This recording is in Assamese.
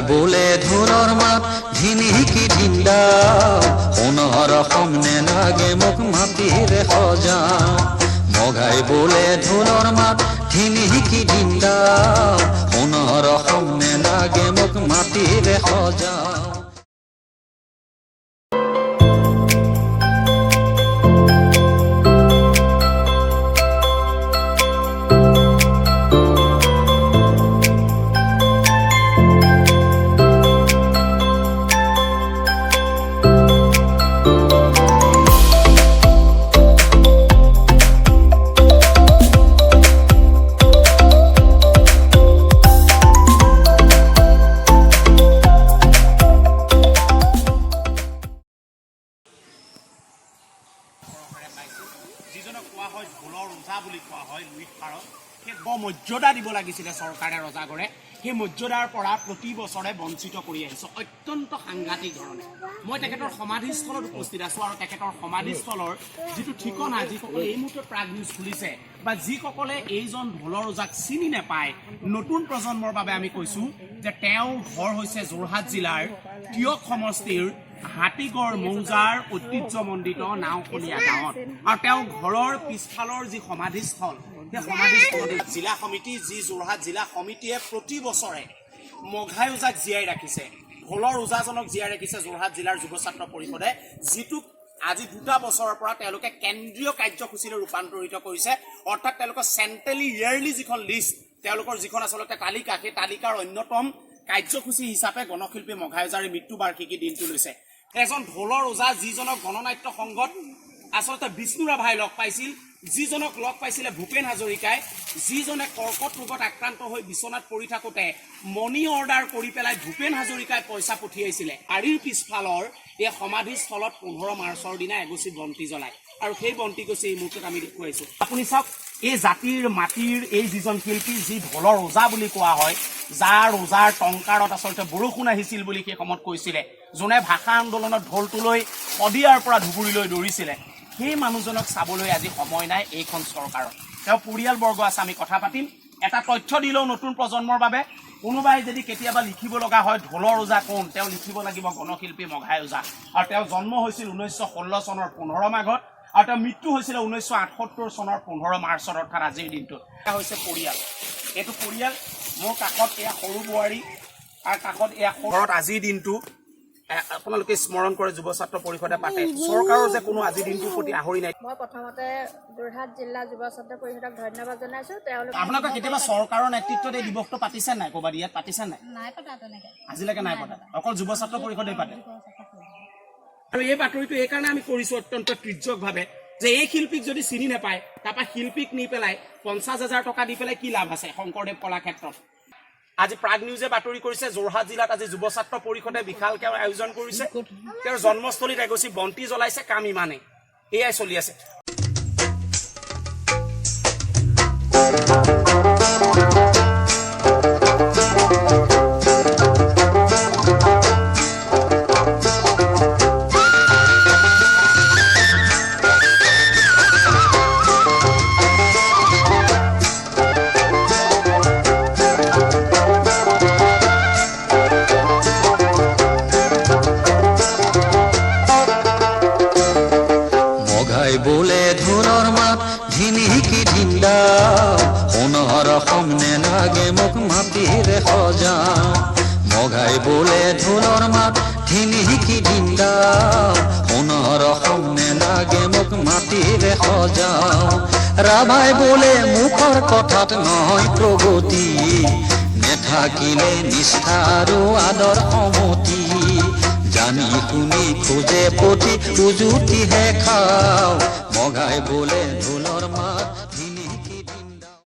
বোলে ঢোলৰ মাত ধিনিকি ধিন্দা সোণৰ অসম নেলাগে মোক মাটিৰে সজাও মগাই বোলে ঢোলৰ মাত ধিনিকি ধিন্দা সোণৰ অসম নেলাগে মোক মাটিৰে সজাও মৰ্যাদা দিব লাগিছিলে চৰকাৰে ৰজাগড়ে সেই মৰ্যাদাৰ পৰা প্ৰতি বছৰে বঞ্চিত কৰি আহিছে অত্যন্ত সাংঘাতিক ধৰণে মই তেখেতৰ সমাধিস্থলত উপস্থিত আছো আৰু তেখেতৰ সমাধিস্থলৰ যিটো ঠিকনা যিসকলে এই মুহূৰ্তত প্ৰাগ নিউজ খুলিছে বা যিসকলে এইজন ঢোলৰ ৰজাক চিনি নাপায় নতুন প্ৰজন্মৰ বাবে আমি কৈছো যে তেওঁৰ ঘৰ হৈছে যোৰহাট জিলাৰ টিয়ক সমষ্টিৰ হাতীগড় মৌজাৰ ঐতিহ্যমণ্ডিত নাওকলীয়া গাঁৱত আৰু তেওঁৰ ঘৰৰ পিছফালৰ যি সমাধিস্থল সেই সমাধিস্থলত জিলা সমিতি যি যোৰহাট জিলা সমিতিয়ে প্ৰতি বছৰে মঘাই ওজাক জীয়াই ৰাখিছে ঢোলৰ ওজাজনক জীয়াই ৰাখিছে যোৰহাট জিলাৰ যুৱ ছাত্ৰ পৰিষদে যিটোক আজি 2টা বছৰৰ পৰা তেওঁলোকে কেন্দ্ৰীয় কাৰ্যসূচীলৈ ৰূপান্তৰিত কৰিছে অৰ্থাৎ তেওঁলোকৰ চেণ্ট্ৰেলি ইয়াৰলি যিখন লিষ্ট তেওঁলোকৰ যিখন আচলতে তালিকা সেই তালিকাৰ অন্যতম কাৰ্যসূচী হিচাপে গণশিল্পী মঘাই ওজাৰ মৃত্যু বাৰ্ষিকী দিনটো লৈছে এজন ঢোলৰ ওজা যিজনক গণনাট্য সংঘত আচলতে বিষ্ণু ৰাভাই লগ পাইছিল যিজনক লগ পাইছিলে ভূপেন হাজৰিকাই যিজনে কৰ্কট ৰোগত আক্ৰান্ত হৈ বিচনাত পৰি থাকোঁতে মনি অৰ্ডাৰ কৰি পেলাই ভূপেন হাজৰিকাই পইচা পঠিয়াইছিলে আৰিৰ পিছফালৰ এই সমাধিস্থলত 15 মাৰ্চৰ দিনা এগছি বন্তি জ্বলায় আৰু সেই বন্তি গছি এই মুহূৰ্তত আমি দেখুৱাইছোঁ আপুনি চাওক এই জাতিৰ মাটিৰ এই যিজন শিল্পী যি ঢোলৰ ওজা বুলি কোৱা হয় যাৰ ওজাৰ টংকাৰত আচলতে বৰষুণ আহিছিল বুলি সেই সময়ত কৈছিলে যোনে ভাষা আন্দোলনত ঢোলটো লৈ শদিয়াৰ পৰা ধুবুৰীলৈ দৌৰিছিলে সেই মানুহজনক চাবলৈ আজি সময় নাই এইখন চৰকাৰত তেওঁ পৰিয়ালবৰ্গ আছে আমি কথা পাতিম এটা তথ্য দিলেও নতুন প্ৰজন্মৰ বাবে কোনোবাই যদি কেতিয়াবা লিখিব লগা হয় ঢোলৰ ওজা কোন তেওঁ লিখিব লাগিব গণশিল্পী মঘাই ওজা আৰু তেওঁ জন্ম হৈছিল 1916 চনৰ 15 মাঘত আৰু তেওঁ মৃত্যু হৈছিল 1978 চনৰ 15 মাৰ্চত অৰ্থাৎ আজিৰ দিনটো এটা হৈছে পৰিয়াল এইটো পৰিয়াল মোৰ কাষত এয়া সৰু বোৱাৰী আৰু কাষত এয়া ঘৰত আজিৰ দিনটো আপোনালোকে স্মৰণ কৰে যুৱ ছাত্ৰ পৰিষদে পাতে চৰকাৰৰ যে কোনো আজি দিনটোৰ প্ৰতি আহৰি নাই মই প্ৰথমতে যোৰহাট জিলা যুৱ ছাত্ৰ পৰিষদক ধন্যবাদ জনাইছো তেওঁলোকে আপোনালোকে কেতিয়াবা চৰকাৰৰ নেতৃত্বত এই দিৱসটো পাতিছে নাই ক'ৰবাত ইয়াত পাতিছে নাই নাই পতা তেনেকে আজিলৈকে নাই পতা অকল যুৱ ছাত্ৰ পৰিষদে পাতে আৰু এই বাতৰিটো এইকাৰণে আমি কৰিছো অত্যন্ত তৃৰ্যকভাৱে যে এই শিল্পীক যদি চিনি নাপায় তাৰপৰা শিল্পীক নি পেলাই 50,000 টকা দি পেলাই কি লাভ আছে শংকৰদেৱ কলাক্ষেত্ৰত আজি প্ৰাগ নিউজে বাতৰি কৰিছে যোৰহাট জিলাত আজি যুৱ ছাত্ৰ পৰিষদে বিশালকে আয়োজন কৰিছে তেওঁৰ জন্মস্থলীত এগছি বন্তি জ্বলাইছে কাম ইমানে এয়াই চলি আছে বোলে ঢোলৰ মাত ধিনিকি ধিন্দা সোণৰ অসম নেলাগে মোক মাটিৰে সজাও মগাই বোলে ঢোলৰ মাত ধিনিকি ধিন্দা সোণৰ অসম নেলাগে মোক মাটিৰে সজাও ৰাভাই বোলে মুখৰ কথাত নহয় প্ৰগতি নেথাকিলে নিষ্ঠা আৰু আদৰ সমতি জানি শুনি খোজে পতি উজুতিহে খাও মগাই বোলে ঢোলৰ মাত